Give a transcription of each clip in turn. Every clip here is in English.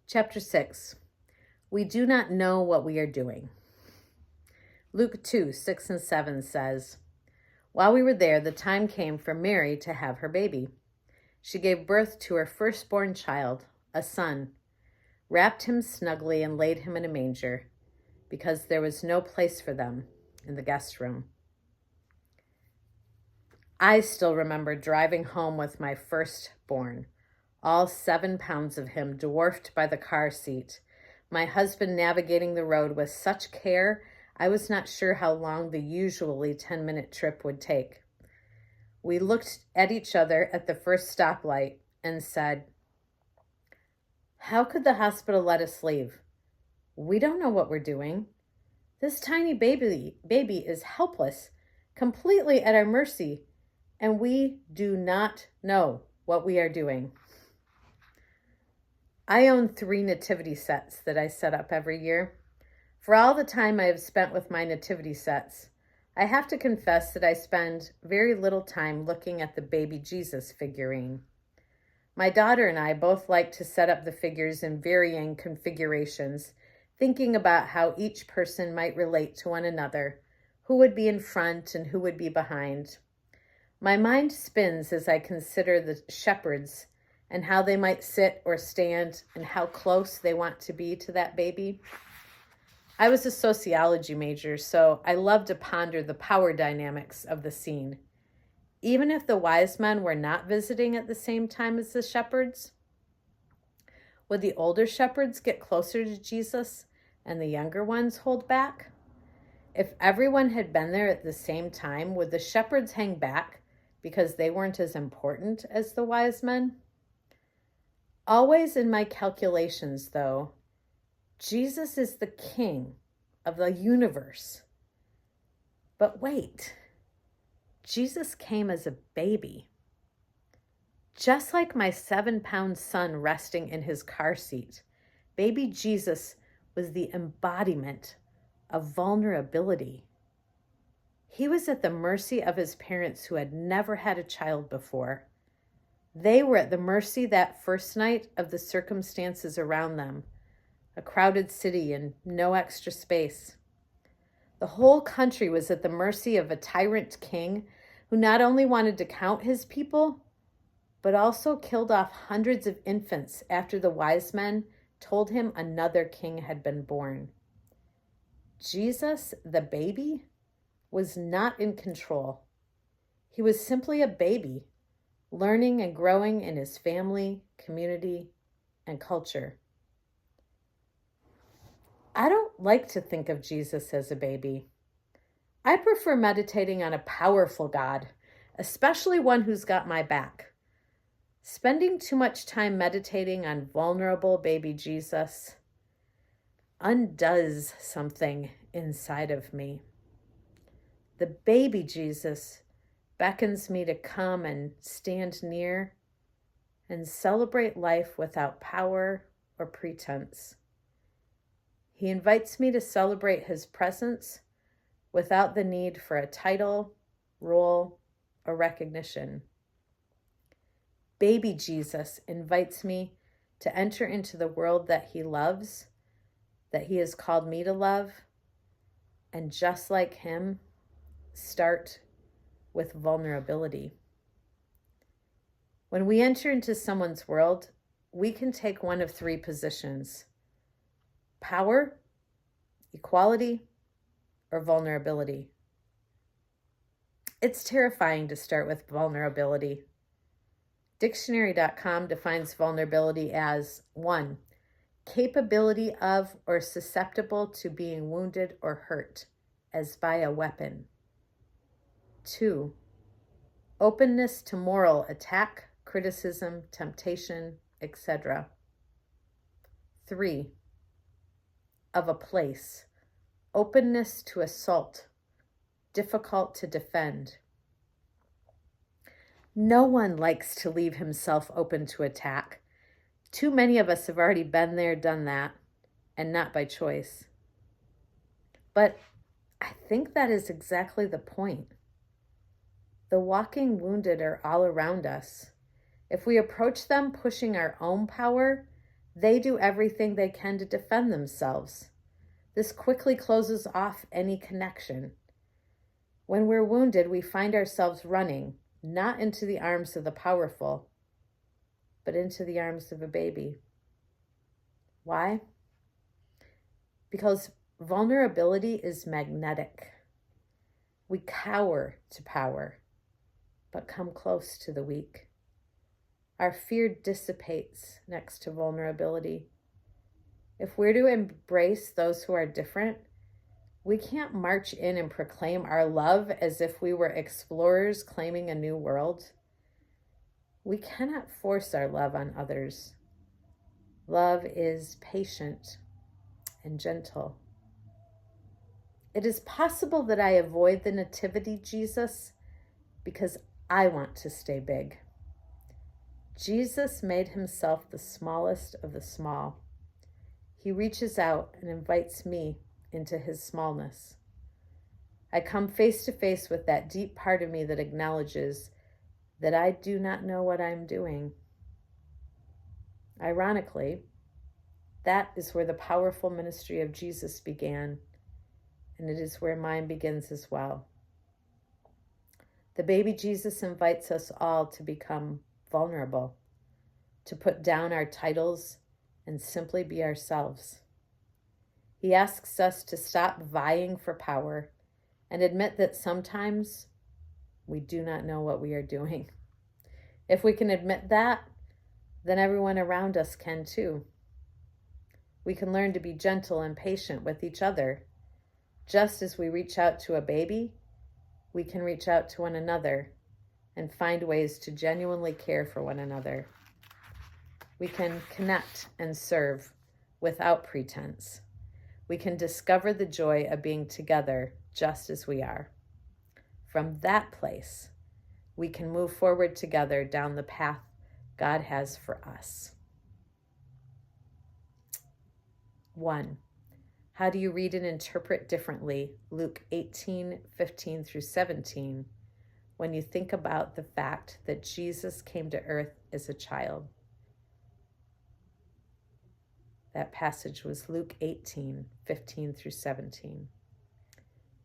Chapter 6. We do not know what we are doing. Luke 2:6-7 says, "While we were there, the time came for Mary to have her baby. She gave birth to her firstborn child, a son, wrapped him snugly and laid him in a manger, because there was no place for them in the guest room." I still remember driving home with my firstborn, all 7 pounds of him dwarfed by the car seat, my husband navigating the road with such care I was not sure how long the usually 10-minute trip would take. We looked at each other at the first stoplight and said, "How could the hospital let us leave? We don't know what we're doing. This tiny baby is helpless, completely at our mercy, and we do not know what we are doing." I own 3 nativity sets that I set up every year. For all the time I have spent with my nativity sets, I have to confess that I spend very little time looking at the baby Jesus figurine. My daughter and I both like to set up the figures in varying configurations, thinking about how each person might relate to one another, who would be in front and who would be behind. My mind spins as I consider the shepherds and how they might sit or stand and how close they want to be to that baby. I was a sociology major, so I love to ponder the power dynamics of the scene. Even if the wise men were not visiting at the same time as the shepherds, would the older shepherds get closer to Jesus and the younger ones hold back? If everyone had been there at the same time, would the shepherds hang back because they weren't as important as the wise men? Always in my calculations, though, Jesus is the king of the universe. But wait, Jesus came as a baby. Just like my 7-pound son resting in his car seat, baby Jesus was the embodiment of vulnerability. He was at the mercy of his parents who had never had a child before. They were at the mercy that first night of the circumstances around them, a crowded city and no extra space. The whole country was at the mercy of a tyrant king who not only wanted to count his people, but also killed off hundreds of infants after the wise men told him another king had been born. Jesus, the baby, was not in control. He was simply a baby, learning and growing in his family, community, and culture. I don't like to think of Jesus as a baby. I prefer meditating on a powerful God, especially one who's got my back. Spending too much time meditating on vulnerable baby Jesus undoes something inside of me. The baby Jesus beckons me to come and stand near and celebrate life without power or pretense. He invites me to celebrate his presence without the need for a title, role, or recognition. Baby Jesus invites me to enter into the world that he loves, that he has called me to love, and just like him, start with vulnerability. When we enter into someone's world, we can take one of 3 positions: power, equality, or vulnerability. It's terrifying to start with vulnerability. Dictionary.com defines vulnerability as 1, capability of or susceptible to being wounded or hurt, as by a weapon. 2, openness to moral attack, criticism, temptation, etc. 3, of a place, openness to assault, difficult to defend. No one likes to leave himself open to attack. Too many of us have already been there, done that, and not by choice. But I think that is exactly the point. The walking wounded are all around us. If we approach them pushing our own power, They do everything they can to defend themselves. This quickly closes off any connection. When we're wounded, we find ourselves running, not into the arms of the powerful, but into the arms of a baby. Why? Because vulnerability is magnetic. We cower to power, but come close to the weak. Our fear dissipates next to vulnerability. If we're to embrace those who are different, we can't march in and proclaim our love as if we were explorers claiming a new world. We cannot force our love on others. Love is patient and gentle. It is possible that I avoid the nativity Jesus because I want to stay big. Jesus made himself the smallest of the small. He reaches out and invites me into his smallness. I come face to face with that deep part of me that acknowledges that I do not know what I'm doing. Ironically, that is where the powerful ministry of Jesus began, and it is where mine begins as well. The baby Jesus invites us all to become vulnerable, to put down our titles and simply be ourselves. He asks us to stop vying for power and admit that sometimes we do not know what we are doing. If we can admit that, then everyone around us can too. We can learn to be gentle and patient with each other. Just as we reach out to a baby, we can reach out to one another and find ways to genuinely care for one another. We can connect and serve without pretense. We can discover the joy of being together just as we are. From that place, we can move forward together down the path God has for us. 1. How do you read and interpret differently Luke 18:15 through 17 when you think about the fact that Jesus came to earth as a child? That passage was Luke 18:15 through 17.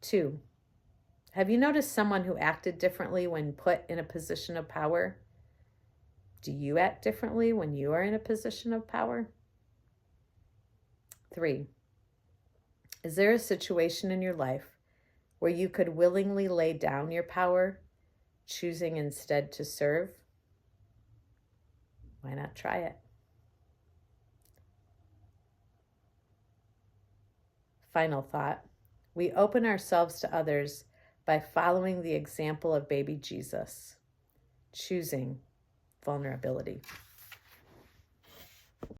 2. Have you noticed someone who acted differently when put in a position of power? Do you act differently when you are in a position of power? 3. Is there a situation in your life where you could willingly lay down your power, choosing instead to serve? Why not try it? Final thought. We open ourselves to others by following the example of baby Jesus, choosing vulnerability.